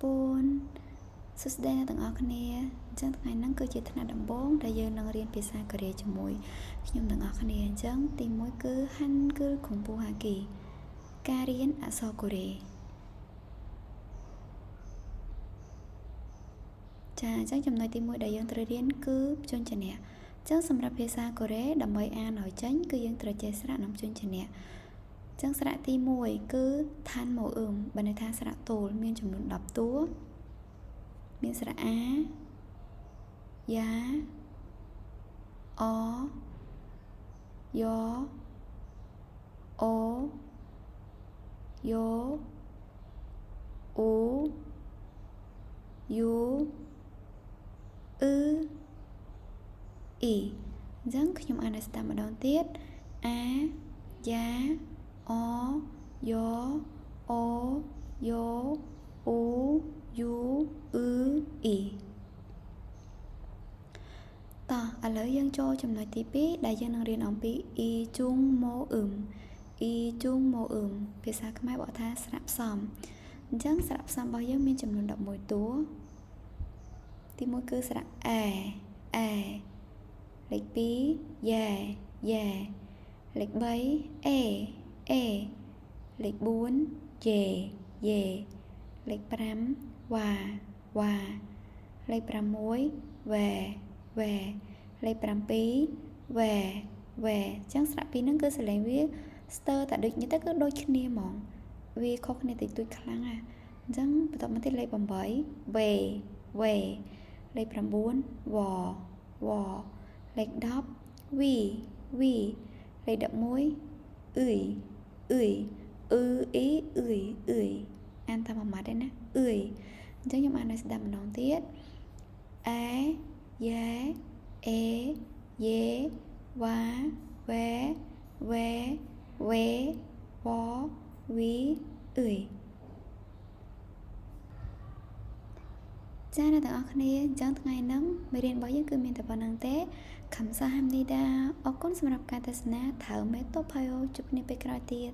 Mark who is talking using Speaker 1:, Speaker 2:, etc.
Speaker 1: 4 សួស្តីអ្នកទាំងអស់គ្នាអញ្ចឹងថ្ងៃហ្នឹងគឺជាថ្នាក់ដំបូងដែលយើងនឹងរៀនភាសាកូរ៉េជាមួយខ្ញុំទាំងអស់គ្នាអញ្ចឹងទី1គឺ Hangul 공부하기 ការរៀនអក្សរកូរ៉េចាអញ្ចឹងចំណុចទី1ដែលយើងត្រូវរៀនគឺព្យញ្ជនៈអញ្ចឹងសម្រាប់ភាសាកូរ៉េដើម្បីអានឲ្យចេញគឺយើងត្រូវចេះស្រៈនិងព្យញ្ជនៈអញ្ចឹងស្រៈទី1គឺឋានម៉ូអ៊ឹមបើន័យថាស្រៈទោលមានចំនួន10តួមានស្រៈអាយ៉ាអយ៉អូយ៉ូអ៊ូយូអ៊ឺអ៊ីអញ្ចឹងខ្ញុំអានឲ្យស្ដាប់ម្ដងទៀតអាយ៉ាអយ៉អូយ៉ូអ៊ូយូអ៊ឺអ៊ីតោះឥឡូវយើងចូលចំណុចទី2ដែលយើងនឹងរៀនអំពីអ៊ីជុងម៉ូអ៊ឹមអ៊ីជុងម៉ូអ៊ឹមភាសាខ្មែរបកថាស្រៈផ្សំអញ្ចឹងស្រៈផ្សំរបស់យើងមានចំនួន11តួទី1គឺស្រៈអែលេខ2យ៉ែលេខ3អេលេខ4យេលេខ5វ៉ាលេខ6វ៉ែលេខ7វ៉ែអញ្ចឹងស្រៈពីរហ្នឹងគឺសលេងវាស្ទើរតែដូចនេះទៅគឺដូចគ្នាហ្មងវាខុសគ្នាតិចតួចខ្លាំងអញ្ចឹងបន្តមកទៀតលេខ8វ៉េលេខ9វ៉លេខ10វីលេខ11អ៊ឺអានតាមមួយម៉ាត់ទេណាអ៊ឺអញ្ចឹងខ្ញុំអានឲ្យស្ដាប់ម្ដងទៀតអែយ៉ែអេយេវ៉ាវ៉ែវ៉វីអ៊ឺចា៎អ្នកទាំងអស់គ្នាអញ្ចឹងថ្ងៃហ្នឹងមេរៀនរបស់យើងគឺមានតែប៉ុណ្្នឹងទេខំសាហាមនីដាអរគុណសម្រាប់ការទស្សនាថៅមេតូផាយ៉ូជួបគ្នាពេលក្រោយទៀត